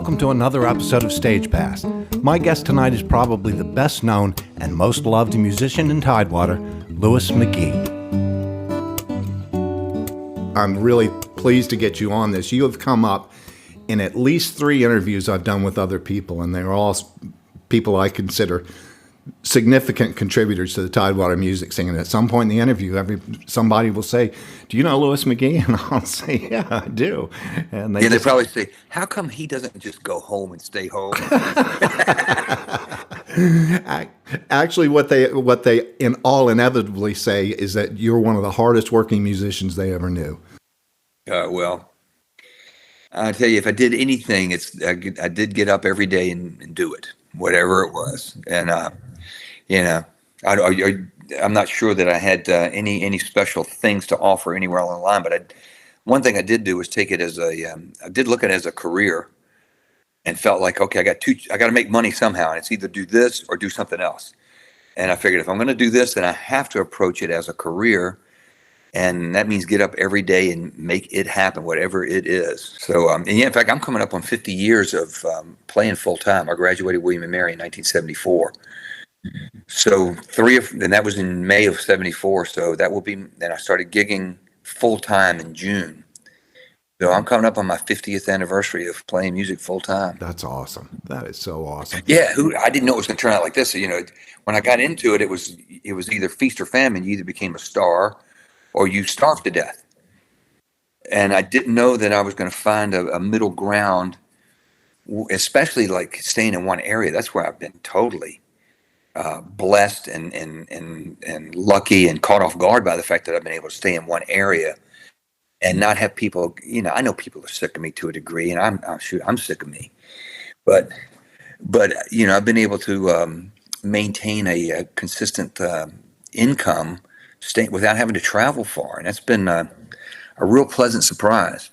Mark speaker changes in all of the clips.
Speaker 1: welcome to another episode of Stagepass. My guest tonight is probably the best known and most loved musician in Tidewater, Lewis McGehee. I'm really pleased to get you on this. You have come up in at least 3 interviews I've done with other people, and they're all people I consider significant contributors to the Tidewater music scene. And at some point in the interview, somebody will say, "Do you know Lewis McGehee?" And I'll say, "Yeah, I do." And
Speaker 2: they probably say, "How come he doesn't just go home and stay home?"
Speaker 1: Actually, what they in all inevitably say is that you're one of the hardest working musicians they ever knew.
Speaker 2: Well, I'll tell you, if I did anything, I did get up every day and do it, whatever it was. And I'm not sure that I had any special things to offer anywhere along the line. But one thing I did do was take it as I did look at it as a career, and felt like, okay, I got to make money somehow, and it's either do this or do something else. And I figured if I'm going to do this, then I have to approach it as a career. And that means get up every day and make it happen, whatever it is. So, in fact, I'm coming up on 50 years of playing full time. I graduated William and Mary in 1974. So and that was in May of 74. So that will be, then I started gigging full time in June. So I'm coming up on my 50th anniversary of playing music full time.
Speaker 1: That's awesome. That is so awesome.
Speaker 2: Yeah, I didn't know it was going to turn out like this. When I got into it, it was either feast or famine. You either became a star or you starved to death. And I didn't know that I was going to find a middle ground, especially like staying in one area. That's where I've been totally blessed and lucky and caught off guard by the fact that I've been able to stay in one area and not have people, I know people are sick of me to a degree, and I'm sick of me. But I've been able to maintain a consistent income without having to travel far, and that's been a real pleasant surprise.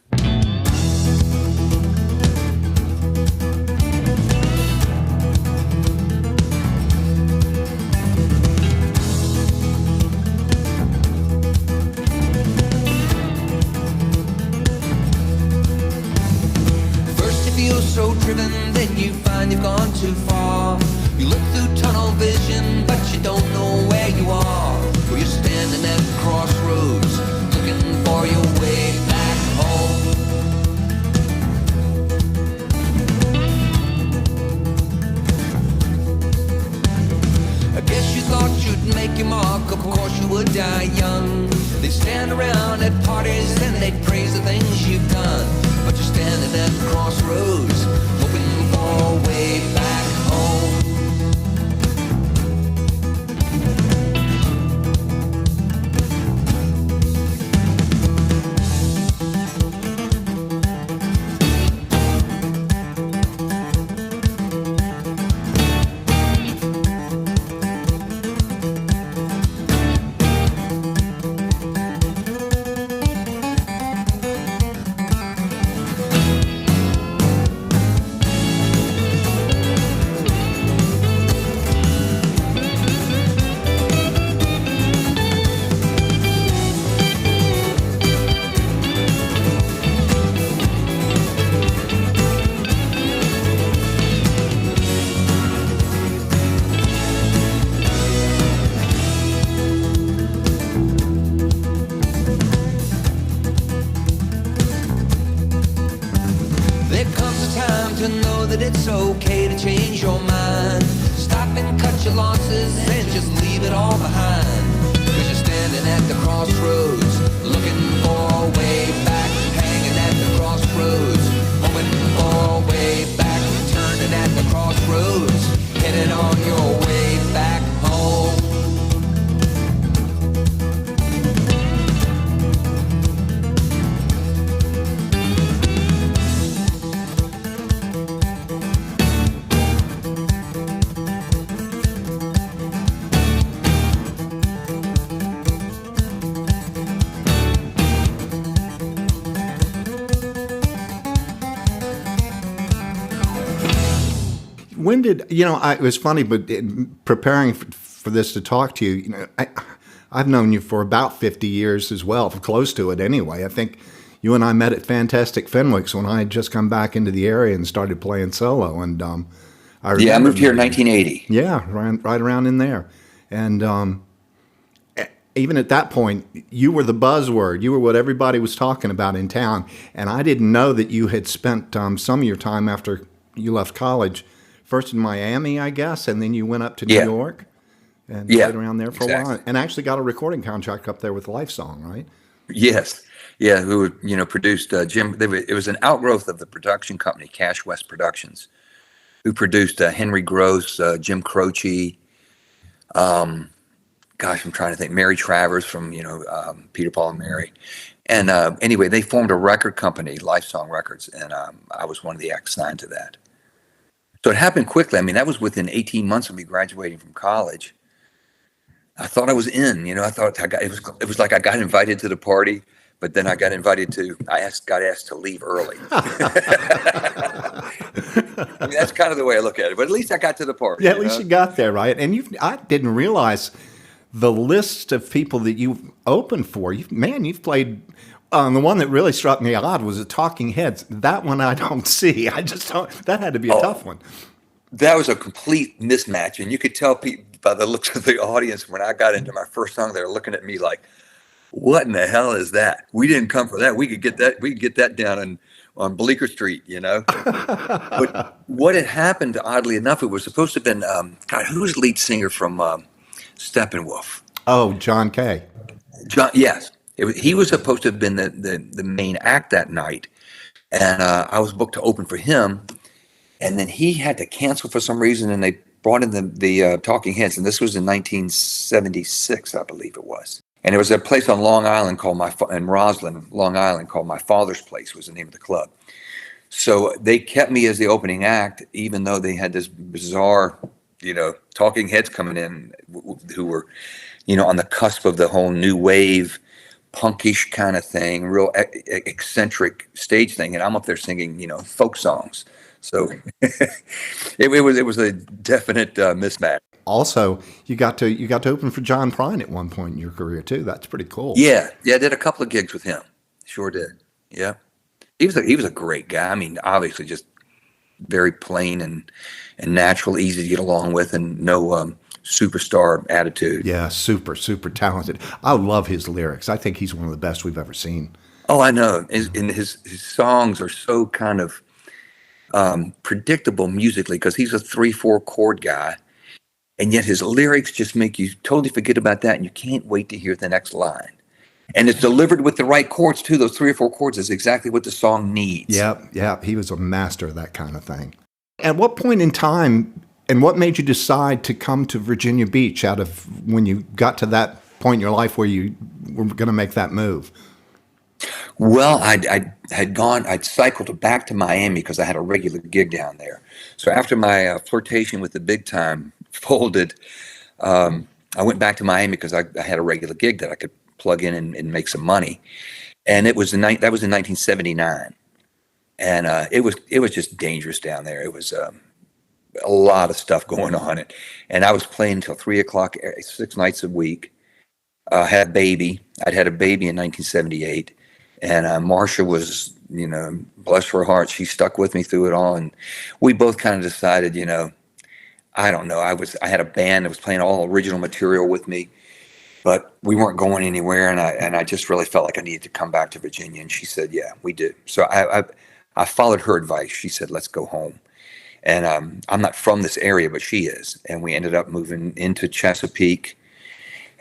Speaker 3: First you feel so driven, then you find you've gone too far. You look through tunnel vision, but you don't know where you are. Well, you're standing at the crossroads, looking for your way back home. I guess you thought you'd make your mark, of course you would die young. They'd stand around at parties and they'd praise the things you've done. But you're standing at the crossroads, hoping for a way back home. It's okay to change your mind. Stop and cut your losses and just leave it all behind. Cause you're standing at the crossroads, looking for a way back. Hanging at the crossroads, hoping for a way back. Turning at the crossroads, headed on your way back home.
Speaker 1: When did, it was funny, but preparing for this to talk to you, I've known you for about 50 years as well, close to it anyway. I think you and I met at Fantastic Fenwick's when I had just come back into the area and started playing solo. And I
Speaker 2: Yeah, I
Speaker 1: remember
Speaker 2: moved here in
Speaker 1: meeting-
Speaker 2: 1980.
Speaker 1: Yeah, right around in there. And even at that point, you were the buzzword. You were what everybody was talking about in town. And I didn't know that you had spent some of your time after you left college, first in Miami, I guess, and then you went up to New
Speaker 2: Yeah.
Speaker 1: York and
Speaker 2: Yeah,
Speaker 1: played around there for a
Speaker 2: exactly.
Speaker 1: while, and actually got a recording contract up there with Lifesong, right?
Speaker 2: Yes. Yeah, who produced Jim. It was an outgrowth of the production company, Cash West Productions, who produced Henry Gross, Jim Croce. Gosh, I'm trying to think. Mary Travers from Peter, Paul, and Mary. And anyway, they formed a record company, Lifesong Records, and I was one of the acts signed to that. So it happened quickly. I mean, that was within 18 months of me graduating from college. I thought I was in. I thought it was like I got invited to the party, but then I got asked to leave early. I mean, that's kind of the way I look at it. But at least I got to the party.
Speaker 1: Yeah, at least you got there, right? And I didn't realize the list of people that you've opened for. You've played. The one that really struck me odd was the Talking Heads. That one I don't see. I just don't. That had to be a tough one.
Speaker 2: That was a complete mismatch, and you could tell people by the looks of the audience when I got into my first song. They were looking at me like, "What in the hell is that? We didn't come for that. We could get that. We could get that down on Bleecker Street, But what had happened, oddly enough, it was supposed to have been God. Who was the lead singer from Steppenwolf?
Speaker 1: Oh, John Kay.
Speaker 2: John. Yes, he was supposed to have been the main act that night, and I was booked to open for him. And then he had to cancel for some reason, and they brought in the Talking Heads, and this was in 1976, I believe it was. And it was a place on Long Island in Roslyn, Long Island, called My Father's Place was the name of the club. So they kept me as the opening act, even though they had this bizarre, Talking Heads coming in who were, on the cusp of the whole new wave, punkish kind of thing, real eccentric stage thing, and I'm up there singing, folk songs. So it was a definite mismatch.
Speaker 1: Also, you got to open for John Prine at one point in your career too. That's pretty cool.
Speaker 2: Yeah, I did a couple of gigs with him. Sure did. Yeah, he was a great guy. I mean, obviously, just very plain and natural, easy to get along with, and no superstar attitude.
Speaker 1: Yeah, super talented. I love his lyrics. I think he's one of the best we've ever seen.
Speaker 2: Oh, I know. His songs are so kind of predictable musically because he's a 3/4 chord guy, and yet his lyrics just make you totally forget about that, and you can't wait to hear the next line. And it's delivered with the right chords too. Those 3 or 4 chords is exactly what the song needs.
Speaker 1: Yep. He was a master of that kind of thing. At what point in time, and what made you decide to come to Virginia Beach out of when you got to that point in your life where you were going to make that move?
Speaker 2: Well, I'd cycled back to Miami because I had a regular gig down there. So after my flirtation with the big time folded, I went back to Miami because I had a regular gig that I could plug in and make some money. And that was in 1979. And it was just dangerous down there. It was a lot of stuff going on. And I was playing until 3:00, 6 nights a week. Had a baby. I'd had a baby in 1978. And Marsha was, bless her heart, she stuck with me through it all. And we both kind of decided, I don't know. I had a band that was playing all original material with me, but we weren't going anywhere. And I just really felt like I needed to come back to Virginia. And she said, yeah, we do. So I followed her advice. She said, let's go home. And I'm not from this area, but she is. And we ended up moving into Chesapeake.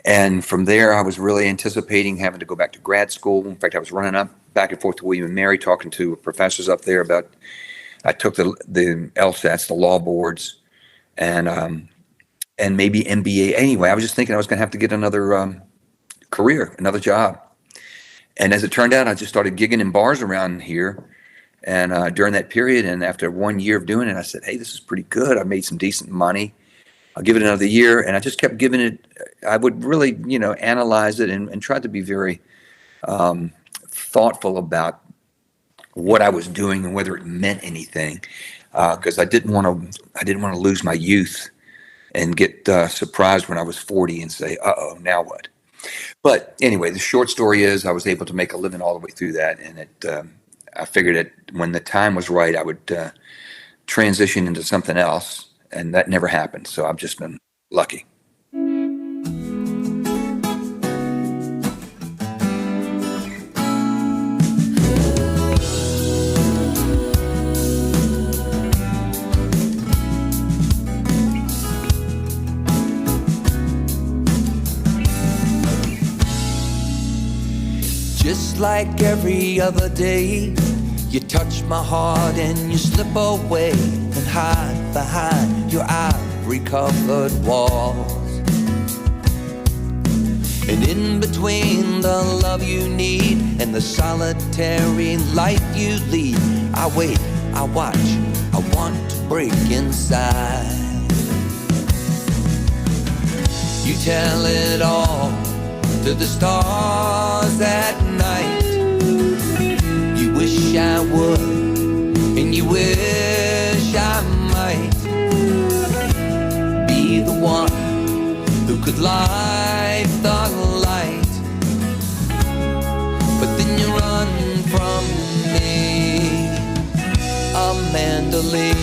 Speaker 2: And from there, I was really anticipating having to go back to grad school. In fact, I was running up back and forth to William and Mary, talking to professors up there about. I took the LSATs, the law boards, and maybe MBA. Anyway, I was just thinking I was going to have to get another career, another job. And as it turned out, I just started gigging in bars around here. And during that period, and after 1 year of doing it, I said, "Hey, this is pretty good. I made some decent money. I'll give it another year." And I just kept giving it. I would really, analyze it and try to be very thoughtful about what I was doing and whether it meant anything, because I didn't want to lose my youth and get surprised when I was 40 and say, "Uh-oh, now what?" But anyway, the short story is I was able to make a living all the way through that. And I figured that when the time was right, I would transition into something else. And that never happened. So I've just been lucky.
Speaker 3: Just like every other day, you touch my heart and you slip away and hide behind your ivory-covered walls. And in between the love you need and the solitary life you lead, I wait, I watch, I want to break inside. You tell it all to the stars at night. You wish I would, and you wish I might be the one who could light the light. But then you run from me, Amanda Lee.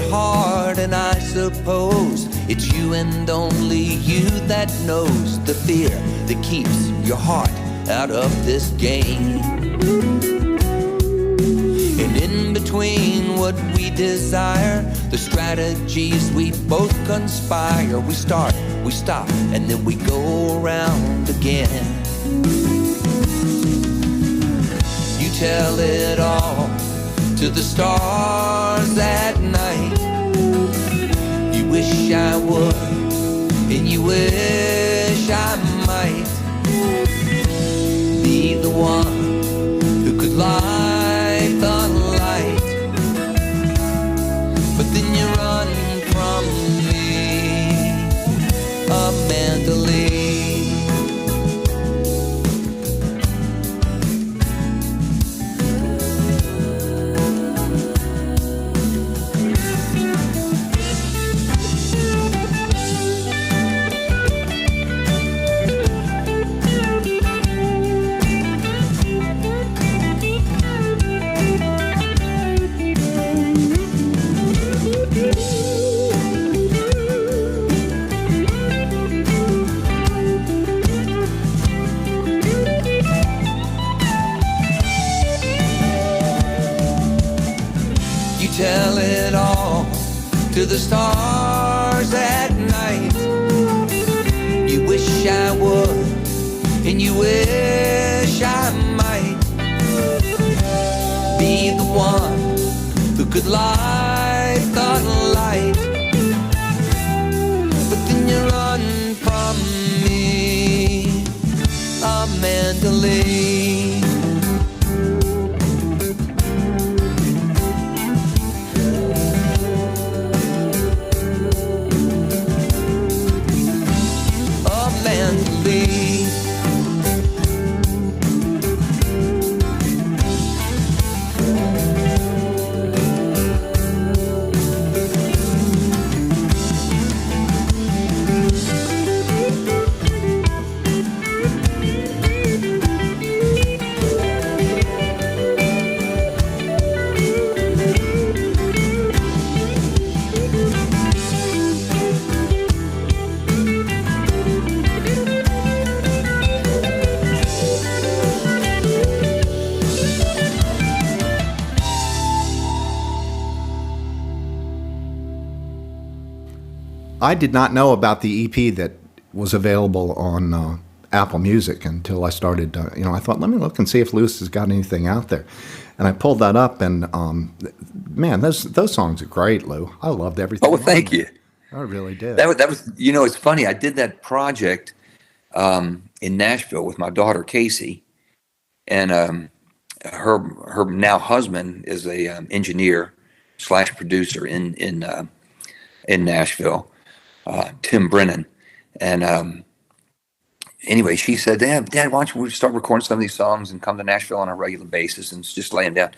Speaker 3: Hard, and I suppose it's you and only you that knows the fear that keeps your heart out of this game. And in between what we desire, the strategies we both conspire, we start, we stop, and then we go around again. You tell it all to the stars at night. You wish I would, and you wish I might be the one who could light the light. But then you run from me, Amanda Lee. Tell it all to the stars at night. You wish I would, and you wish I might be the one who could light the light. But then you run from me, Amanda Lee.
Speaker 1: I did not know about the EP that was available on Apple Music until I started, I thought, let me look and see if Lewis has got anything out there. And I pulled that up, and man, those songs are great, Lou. I loved everything.
Speaker 2: Oh, well, thank you.
Speaker 1: I really did.
Speaker 2: That was, it's funny. I did that project in Nashville with my daughter, Casey, and her now husband is a engineer / producer in Nashville, Tim Brennan, and anyway, she said, Dad, why don't you start recording some of these songs and come to Nashville on a regular basis and just lay them down.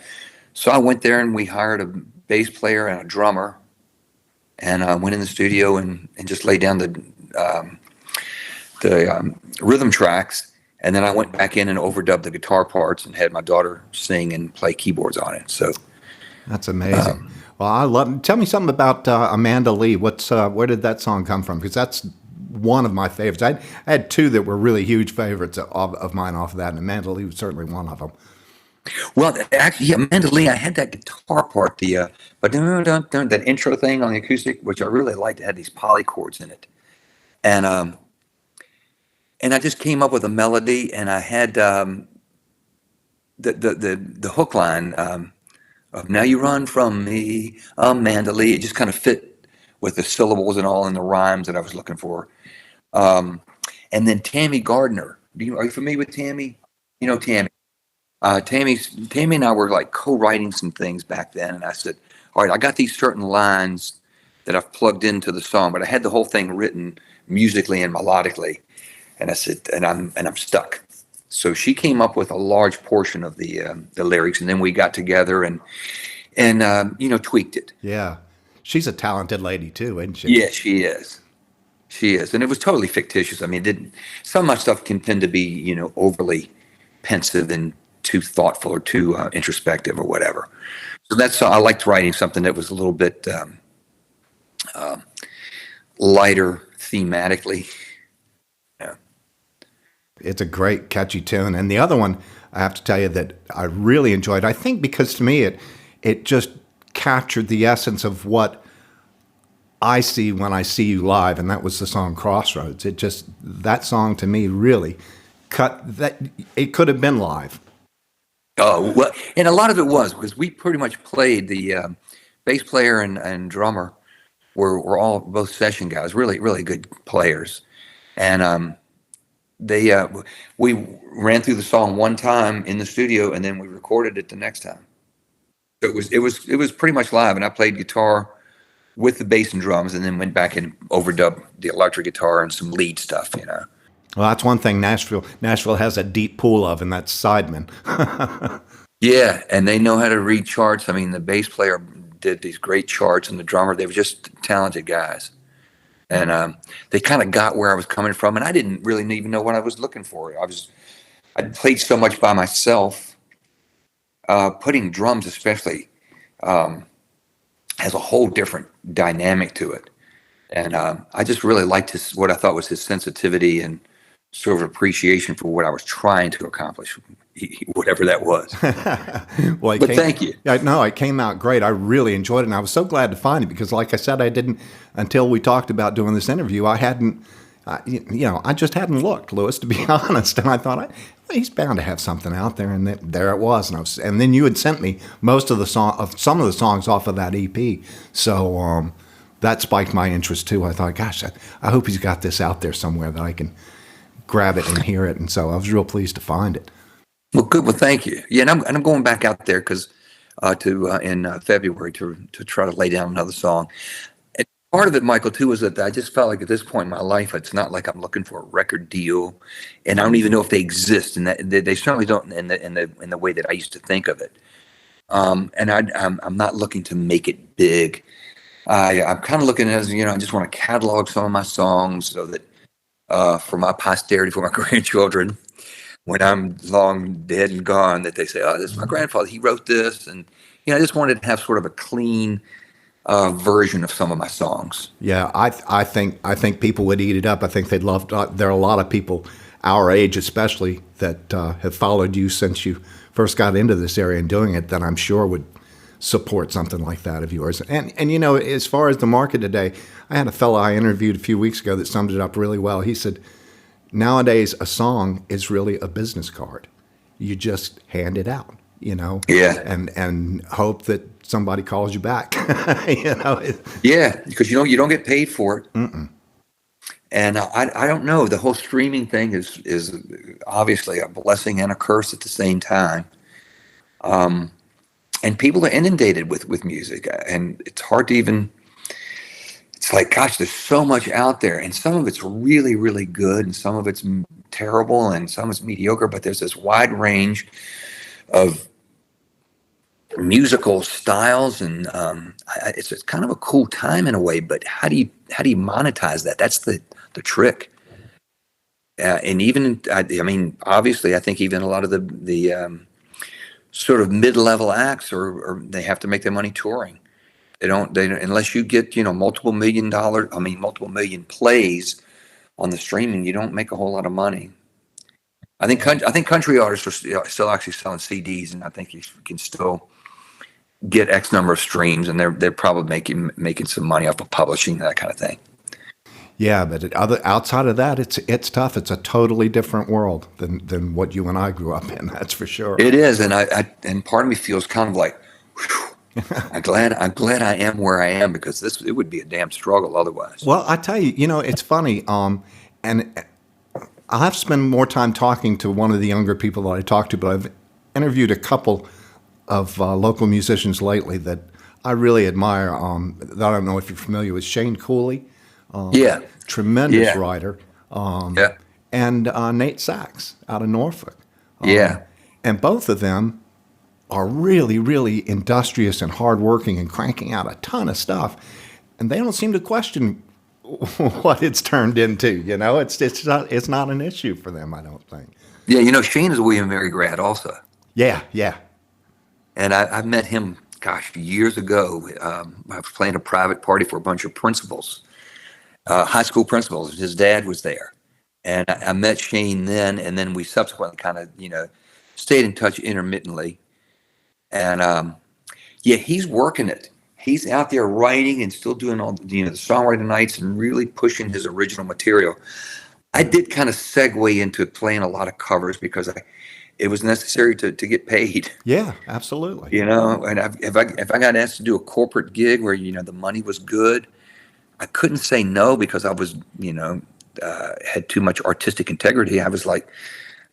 Speaker 2: So I went there and we hired a bass player and a drummer, and I went in the studio and just laid down the rhythm tracks. And then I went back in and overdubbed the guitar parts and had my daughter sing and play keyboards on it. So
Speaker 1: That's amazing. Well, I love. Tell me something about Amanda Lee. Where did that song come from? Because that's one of my favorites. I had two that were really huge favorites of mine off of that, and Amanda Lee was certainly one of them.
Speaker 2: well, actually, yeah, Amanda Lee, I had that guitar part, but that intro thing on the acoustic, which I really liked. It had these polychords in it, and I just came up with a melody, and I had the hook line of "Now you run from me, Amanda Lee." It just kind of fit with the syllables and all, and the rhymes that I was looking for. Um, and then Tammy Gardner. Are you familiar with Tammy? You know Tammy. Tammy and I were like co-writing some things back then, and I said, "All right, I got these certain lines that I've plugged into the song, but I had the whole thing written musically and melodically." And I said, and I'm stuck. So she came up with a large portion of the lyrics, and then we got together and tweaked it.
Speaker 1: Yeah, she's a talented lady too, isn't she?
Speaker 2: Yeah, she is. She is, and it was totally fictitious. I mean, it didn't. Some of my stuff can tend to be, overly pensive and too thoughtful or too introspective or whatever. So I liked writing something that was a little bit lighter thematically. Yeah.
Speaker 1: It's a great, catchy tune. And the other one, I have to tell you that I really enjoyed. I think because to me, it just captured the essence of what I see when I see you live, and that was the song Crossroads. That song to me really it could have been live.
Speaker 2: Oh, well, and a lot of it was because we pretty much played the bass player and drummer were all both session guys, really, really good players. And we ran through the song one time in the studio, and then we recorded it the next time. So it was pretty much live, and I played guitar with the bass and drums, and then went back and overdubbed the electric guitar and some lead stuff.
Speaker 1: Well, that's one thing Nashville has a deep pool of, and that's sidemen.
Speaker 2: Yeah, and they know how to read charts. I mean, the bass player did these great charts, and the drummer, they were just talented guys. And they kind of got where I was coming from, and I didn't really even know what I was looking for. I'd played so much by myself, putting drums especially has a whole different dynamic to it. And I just really liked what I thought was his sensitivity and sort of appreciation for what I was trying to accomplish, whatever that was.
Speaker 1: Well,
Speaker 2: thank you.
Speaker 1: No, it came out great. I really enjoyed it, and I was so glad to find it because, like I said, I didn't until we talked about doing this interview. I hadn't, I just hadn't looked, Lewis, to be honest. And I thought, he's bound to have something out there, and there it was. And then you had sent me most of some of the songs off of that EP, so that spiked my interest too. I thought, gosh, I hope he's got this out there somewhere that I can grab it and hear it. And so I was real pleased to find it.
Speaker 2: Well, good. Well, thank you. Yeah, and I'm going back out there because in February to try to lay down another song. And part of it, Michael, too, is that I just felt like at this point in my life, it's not like I'm looking for a record deal, and I don't even know if they exist, and that they certainly don't in the way that I used to think of it. And I'm not looking to make it big. I'm kind of looking at it as, I just want to catalog some of my songs so that for my posterity, for my grandchildren, when I'm long dead and gone, that they say, "Oh, this is my grandfather. He wrote this," and I just wanted to have sort of a clean version of some of my songs.
Speaker 1: Yeah, I think people would eat it up. I think they'd love. There are a lot of people our age, especially, that have followed you since you first got into this area and doing it. That I'm sure would support something like that of yours. And as far as the market today, I had a fellow I interviewed a few weeks ago that summed it up really well. He said, nowadays, a song is really a business card. You just hand it out,
Speaker 2: Yeah.
Speaker 1: and hope that somebody calls you back,
Speaker 2: Yeah, because you don't get paid for it.
Speaker 1: Mm-mm.
Speaker 2: And I don't know. The whole streaming thing is obviously a blessing and a curse at the same time. And people are inundated with music, and it's hard to even. It's like, gosh, there's so much out there, and some of it's really, really good, and some of it's terrible and some is mediocre, but there's this wide range of musical styles, and it's kind of a cool time in a way. But how do you monetize that? That's the trick. And even I mean, obviously, I think even a lot of the sort of mid-level acts, or they have to make their money touring. They don't unless you get multiple million plays on the streaming. You don't make a whole lot of money. I think country artists are still actually selling CDs, and I think you can still get X number of streams, and they're probably making some money off of publishing, that kind of thing.
Speaker 1: Yeah, but outside of that, it's tough. It's a totally different world than what you and I grew up in. That's for sure.
Speaker 2: It is, and and part of me feels kind of like, whew, I'm glad I am where I am, because it would be a damn struggle otherwise.
Speaker 1: Well, I tell you, it's funny, and I'll have to spend more time talking to one of the younger people that I talk to, but I've interviewed a couple of local musicians lately that I really admire. I don't know if you're familiar with Shane Cooley.
Speaker 2: Yeah.
Speaker 1: Tremendous writer.
Speaker 2: Yeah.
Speaker 1: And Nate Sachs out of Norfolk.
Speaker 2: Yeah.
Speaker 1: And both of them are really, really industrious and hardworking and cranking out a ton of stuff. And they don't seem to question what it's turned into. It's not an issue for them, I don't think.
Speaker 2: Yeah, Shane is a William Mary grad also.
Speaker 1: Yeah, yeah.
Speaker 2: And I met him, gosh, years ago. I was playing a private party for a bunch of principals. High school principals. His dad was there, and I met Shane then, and then we subsequently kind of, stayed in touch intermittently. And he's working it. He's out there writing and still doing all the songwriting nights and really pushing his original material. I did kind of segue into playing a lot of covers because it was necessary to get paid.
Speaker 1: Yeah, absolutely.
Speaker 2: And if I got asked to do a corporate gig where the money was good, I couldn't say no, because I was, had too much artistic integrity. I was like,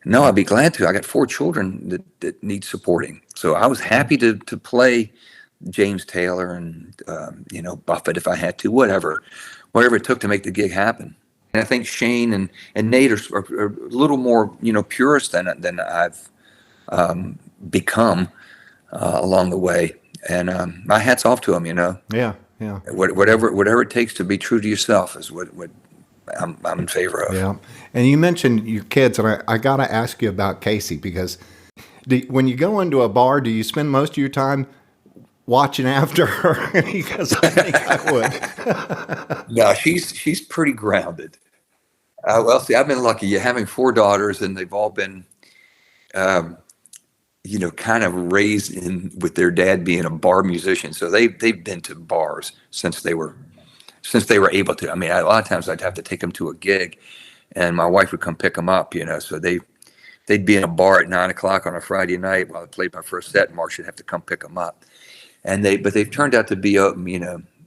Speaker 2: no, I'd be glad to. I got 4 children that need supporting. So I was happy to play James Taylor and, Buffett if I had to, whatever it took to make the gig happen. And I think Shane and Nate are a little more, purist than I've become along the way. And my hat's off to them,
Speaker 1: Yeah. Yeah.
Speaker 2: Whatever it takes to be true to yourself is what I'm in favor of.
Speaker 1: Yeah. And you mentioned your kids, and I got to ask you about Casey, because when you go into a bar, do you spend most of your time watching after her? Because I think I would.
Speaker 2: No, she's pretty grounded. Well, see, I've been lucky. Having 4 daughters, and they've all been, kind of raised in with their dad being a bar musician. So they've been to bars since they were able to. I mean, a lot of times I'd have to take them to a gig, and my wife would come pick them up. So they'd be in a bar at 9:00 on a Friday night while I played my first set, and Mark should have to come pick them up. But they've turned out to be,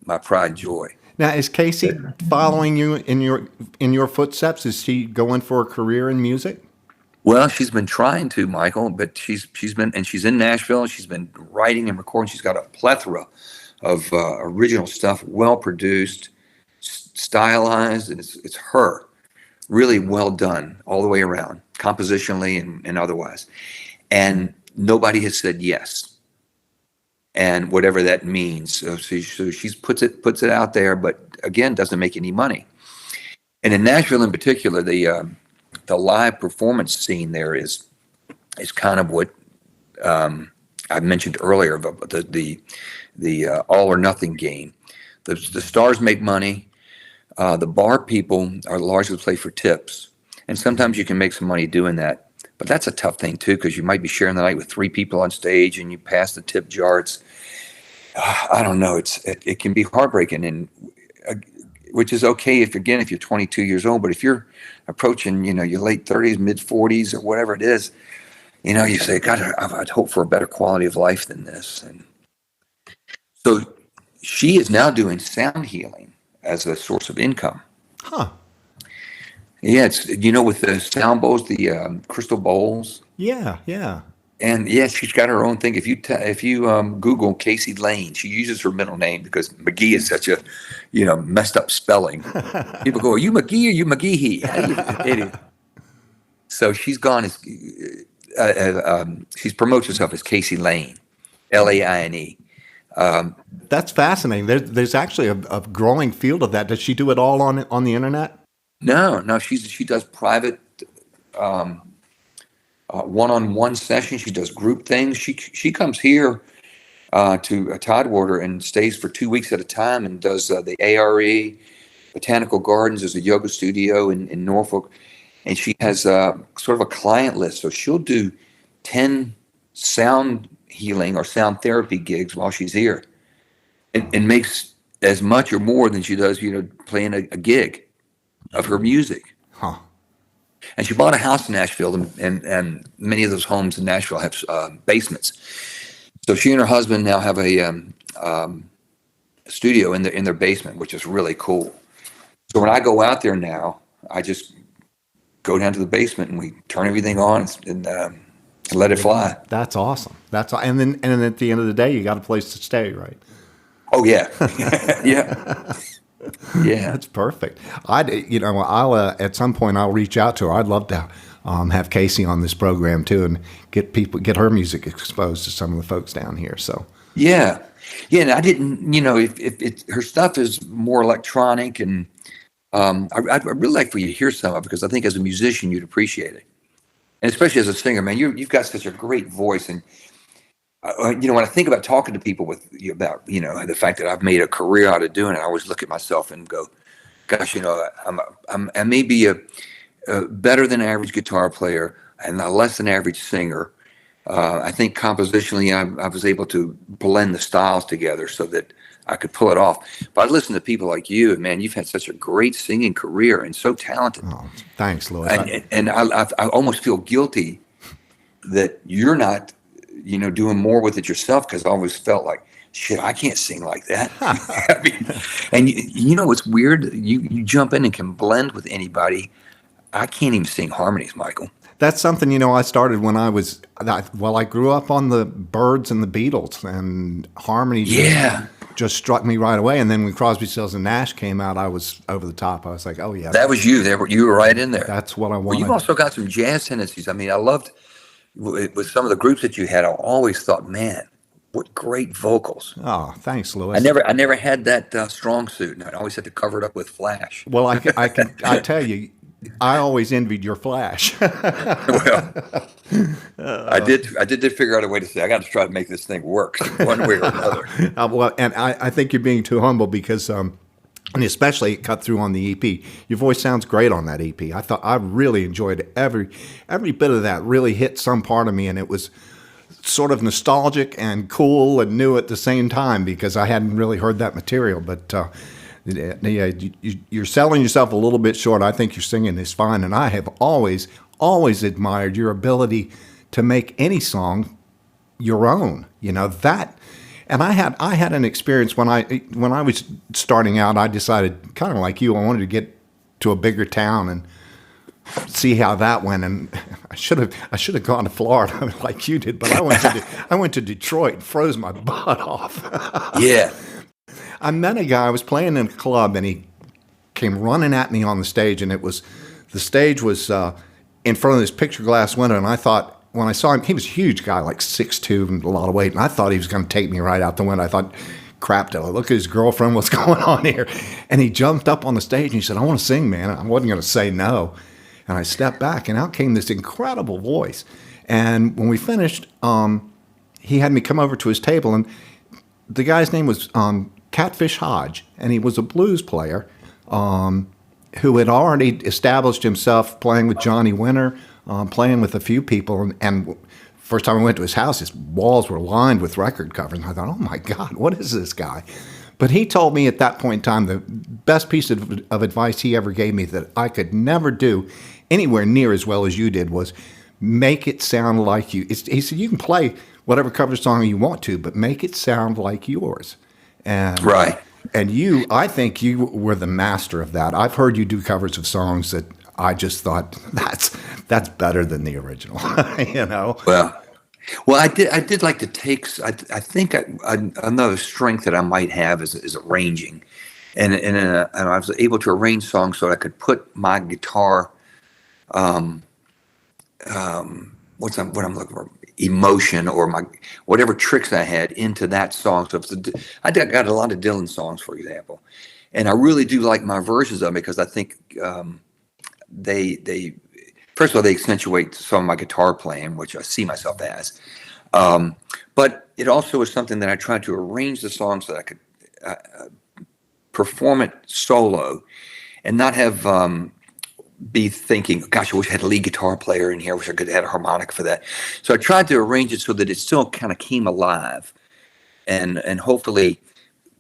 Speaker 2: my pride and joy.
Speaker 1: Now, is Casey following you in your footsteps? Is she going for a career in music?
Speaker 2: Well, she's been trying to, Michael, but she's in Nashville. She's been writing and recording. She's got a plethora of original stuff, well produced, stylized, and it's her. Really well done all the way around, compositionally and otherwise. And nobody has said yes. And whatever that means. So she puts it out there, but again, doesn't make any money. And in Nashville in particular, the live performance scene there is kind of what I mentioned earlier about the all or nothing game. The stars make money. The bar people are largely play for tips, and sometimes you can make some money doing that. But that's a tough thing too, because you might be sharing the night with 3 people on stage, and you pass the tip jarts. I don't know. It can be heartbreaking, and which is okay if you're 22 years old. But if you're approaching, your late 30s, mid 40s, or whatever it is, you say, God, I'd hope for a better quality of life than this. And so she is now doing sound healing as a source of income.
Speaker 1: Huh.
Speaker 2: Yeah, it's with the sound bowls, the crystal bowls.
Speaker 1: Yeah, yeah.
Speaker 2: And yeah, she's got her own thing. If you Google Casey Lane, she uses her middle name because McGee is such a messed up spelling. People go, "Are you McGee or you McGehee?" So she's gone as she's promotes herself as Casey Lane, Laine.
Speaker 1: That's fascinating. There's actually a growing field of that. Does she do it all on the internet?
Speaker 2: No, she does private one-on-one sessions. She does group things. She comes here to Tidewater and stays for 2 weeks at a time and does the ARE, Botanical Gardens. There's a yoga studio in Norfolk, and she has sort of a client list. So she'll do 10 sound healing or sound therapy gigs while she's here, and makes as much or more than she does, playing a gig of her music.
Speaker 1: Huh.
Speaker 2: And she bought a house in Nashville, and many of those homes in Nashville have basements. So she and her husband now have a studio in their basement, which is really cool. So when I go out there now, I just go down to the basement and we turn everything on and let it fly.
Speaker 1: That's awesome. And then at the end of the day, you got a place to stay, right?
Speaker 2: Oh yeah, yeah. Yeah,
Speaker 1: That's perfect. I'll at some point I'll reach out to her. I'd love to have Casey on this program too, and get her music exposed to some of the folks down here. So
Speaker 2: yeah. And I didn't, if her stuff is more electronic, and I'd really like for you to hear some of it, because I think as a musician you'd appreciate it, and especially as a singer, man, you've got such a great voice. And when I think about talking to people about the fact that I've made a career out of doing it, I always look at myself and go, gosh, I may be a better than average guitar player and a less than average singer. I think compositionally, I was able to blend the styles together so that I could pull it off. But I listen to people like you, and man, you've had such a great singing career and so talented.
Speaker 1: oh, thanks, Lewis.
Speaker 2: And I almost feel guilty that you're not doing more with it yourself, because I always felt like, shit, I can't sing like that. I mean, and you know what's weird? You jump in and can blend with anybody. I can't even sing harmonies, Michael.
Speaker 1: That's something, I started when I grew up on the Byrds and the Beatles, and harmony just struck me right away. And then when Crosby, Stills and Nash came out, I was over the top. I was like, oh yeah.
Speaker 2: That was you. You were right in there.
Speaker 1: That's what I wanted.
Speaker 2: Well, you've also got some jazz tendencies. I mean, I loved with some of the groups that you had. I always thought, man, what great vocals.
Speaker 1: Oh, thanks, Lewis.
Speaker 2: I never had that strong suit, and I always had to cover it up with flash.
Speaker 1: Well, I tell you, I always envied your flash.
Speaker 2: Well, I did figure out a way to say, I got to try to make this thing work one way or another.
Speaker 1: And I think you're being too humble, because, and especially it cut through on the EP. Your voice sounds great on that EP. I really enjoyed it. Every bit of that really hit some part of me, and it was sort of nostalgic and cool and new at the same time, because I hadn't really heard that material. But yeah, you're selling yourself a little bit short. I think your singing is fine, and I have always admired your ability to make any song your own. That. And I had an experience when I was starting out. I decided, kind of like you, I wanted to get to a bigger town and see how that went. And I should have gone to Florida like you did, but I went to Detroit and froze my butt off.
Speaker 2: Yeah.
Speaker 1: I met a guy. I was playing in a club, and he came running at me on the stage, and the stage was in front of this picture glass window, and I thought, when I saw him, he was a huge guy, like 6'2", and a lot of weight, and I thought he was going to take me right out the window. I thought, crap, did I look at his girlfriend? What's going on here? And he jumped up on the stage, and he said, I want to sing, man. I wasn't going to say no. And I stepped back, and out came this incredible voice. And when we finished, he had me come over to his table, and the guy's name was Catfish Hodge, and he was a blues player who had already established himself playing with Johnny Winter, playing with a few people. And first time I went to his house, his walls were lined with record covers. And I thought, oh my God, what is this guy? But he told me at that point in time, the best piece of advice he ever gave me that I could never do anywhere near as well as you did was make it sound like you. He said, you can play whatever cover song you want to, but make it sound like yours. And,
Speaker 2: right.
Speaker 1: And I think you were the master of that. I've heard you do covers of songs that I just thought that's better than the original.
Speaker 2: Well, I did like to take. I think another strength that I might have is arranging, and I was able to arrange songs so that I could put my guitar what I'm looking for, emotion, or my whatever tricks I had into that song. So I got a lot of Dylan songs, for example, and I really do like my versions of it because I think they first of all they accentuate some of my guitar playing, which I see myself as. But it also is something that I tried to arrange the song so that I could perform it solo and not have be thinking, gosh, I wish I had a lead guitar player in here. I wish I could have had a harmonica for that. So I tried to arrange it so that it still kind of came alive. And hopefully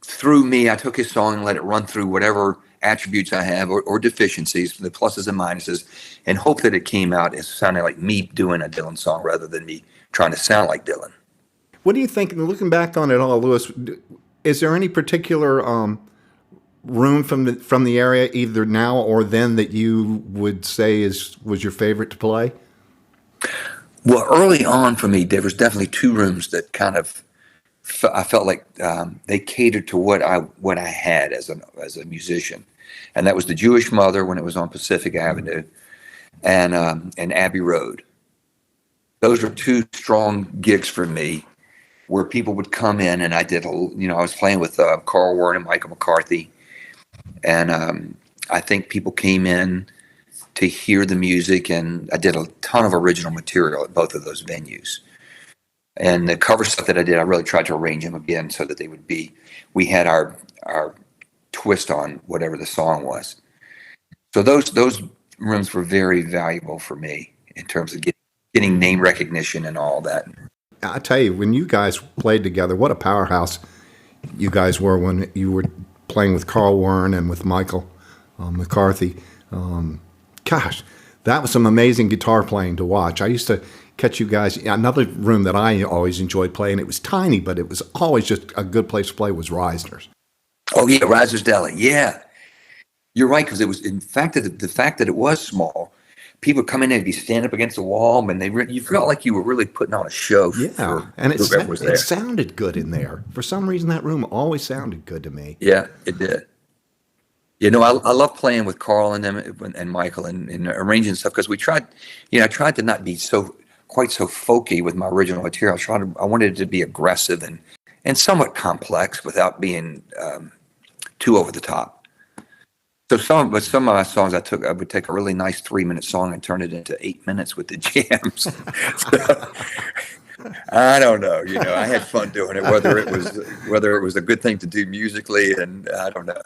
Speaker 2: through me, I took his song and let it run through whatever attributes I have or deficiencies, the pluses and minuses, and hope that it came out as sounding like me doing a Dylan song rather than me trying to sound like Dylan.
Speaker 1: What do you think, looking back on it all, Lewis, is there any particular room from the area, either now or then, that you would say was your favorite to play?
Speaker 2: Well, early on for me, there was definitely two rooms that kind of I felt like they catered to what I had as a musician, and that was the Jewish Mother when it was on Pacific Avenue, and Abbey Road. Those were two strong gigs for me, where people would come in, and I was playing with Carl Warren and Michael McCarthy, and I think people came in to hear the music, and I did a ton of original material at both of those venues. And the cover stuff that I did, I really tried to arrange them again so that they would be, we had our twist on whatever the song was. So those rooms were very valuable for me in terms of getting name recognition and all that.
Speaker 1: I tell you, when you guys played together, what a powerhouse you guys were when you were playing with Carl Warren and with Michael McCarthy. Gosh, that was some amazing guitar playing to watch. I used to catch you guys. Another room that I always enjoyed playing, it was tiny, but it was always just a good place to play, was Reisner's.
Speaker 2: Oh yeah, Reisner's Deli. Yeah, you're right, because it was, in fact, the fact that it was small, people would come in and be standing up against the wall, and you felt like you were really putting on a show.
Speaker 1: Yeah, and it sounded good in there. For some reason, that room always sounded good to me.
Speaker 2: Yeah, it did. You know, I love playing with Carl and them and Michael and arranging stuff, because I tried to not be quite so folky with my original material. I wanted it to be aggressive and somewhat complex without being too over the top. So some of my songs I would take a really nice 3-minute song and turn it into 8 minutes with the jams. So, I don't know. I had fun doing it, whether it was a good thing to do musically, and I don't know.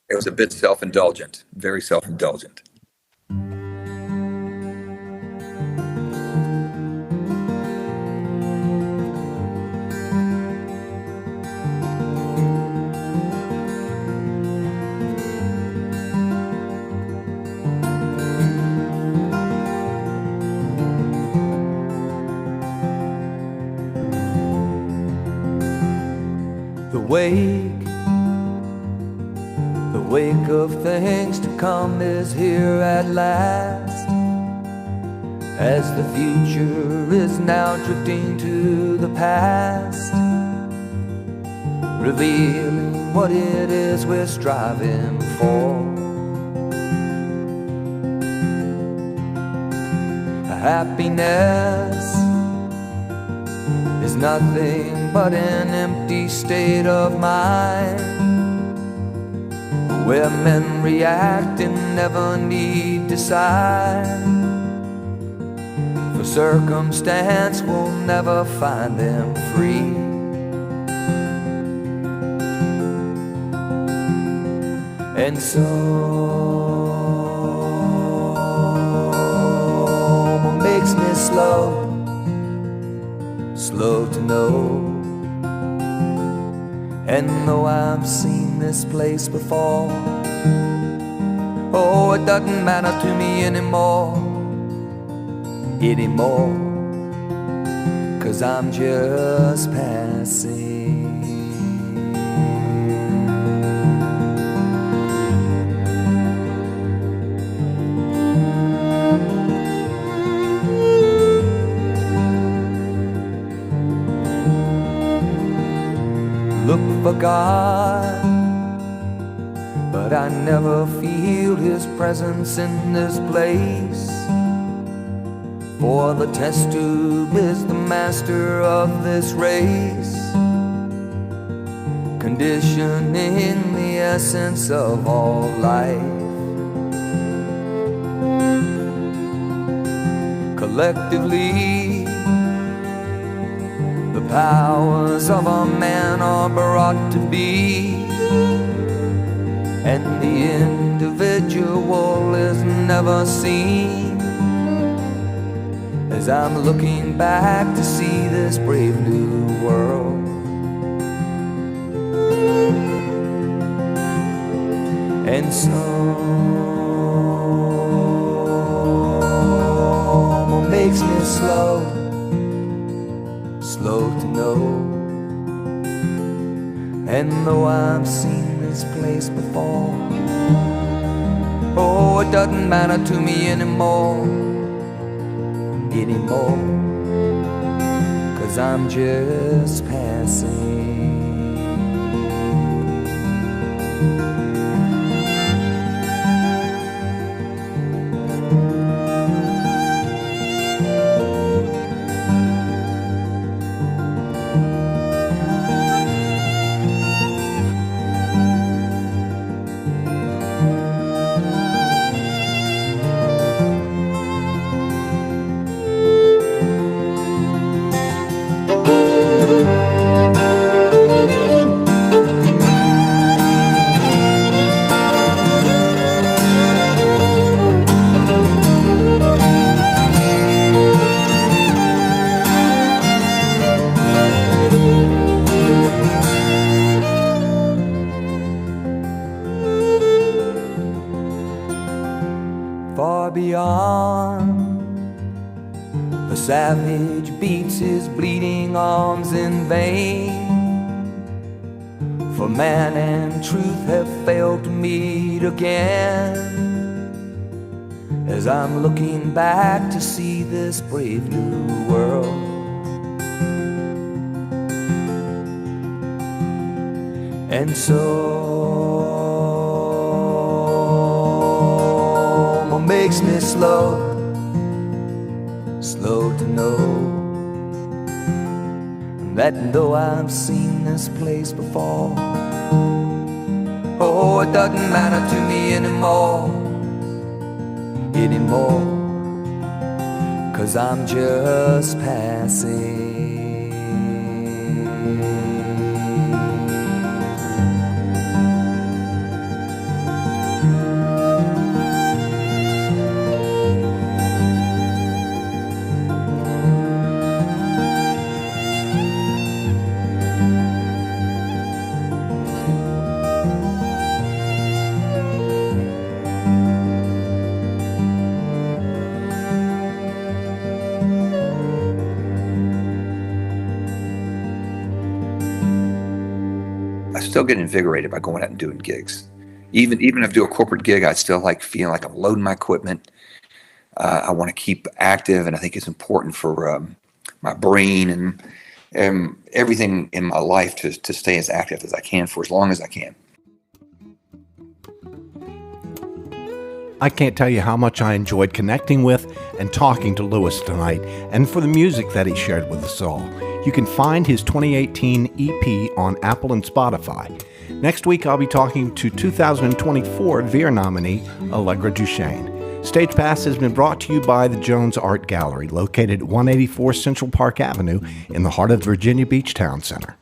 Speaker 2: It was a bit self-indulgent, very self-indulgent.
Speaker 3: The wake of things to come is here at last, as the future is now drifting to the past, revealing what it is we're striving for. Happiness is nothing but an empty state of mind, where men react and never need decide, for circumstance will never find them free. And so what makes me slow to know. And though I've seen this place before, oh, it doesn't matter to me anymore, 'cause I'm just passing. Look for God, but I never feel His presence in this place. For the test tube is the master of this race, conditioning the essence of all life. Collectively, the powers of a man are brought to be, and the individual is never seen. As I'm looking back to see this brave new world, and someone makes me slow to know. And though I've seen this place before, oh, it doesn't matter to me anymore, 'cause I'm just passing. Far beyond, the savage beats his bleeding arms in vain. For man and truth have failed to meet again. As I'm looking back to see this brave new world, and so makes me slow to know that though I've seen this place before, oh, it doesn't matter to me anymore, 'cause I'm just passing.
Speaker 2: I still get invigorated by going out and doing gigs. Even if I do a corporate gig, I still like feeling like I'm loading my equipment. I want to keep active, and I think it's important for my brain and everything in my life to stay as active as I can for as long as I can.
Speaker 1: I can't tell you how much I enjoyed connecting with and talking to Lewis tonight, and for the music that he shared with us all. You can find his 2018 EP on Apple and Spotify. Next week, I'll be talking to 2024 Veer nominee Allegra Duchesne. Stagepass has been brought to you by the Jones Art Gallery, located at 184 Central Park Avenue in the heart of the Virginia Beach Town Center.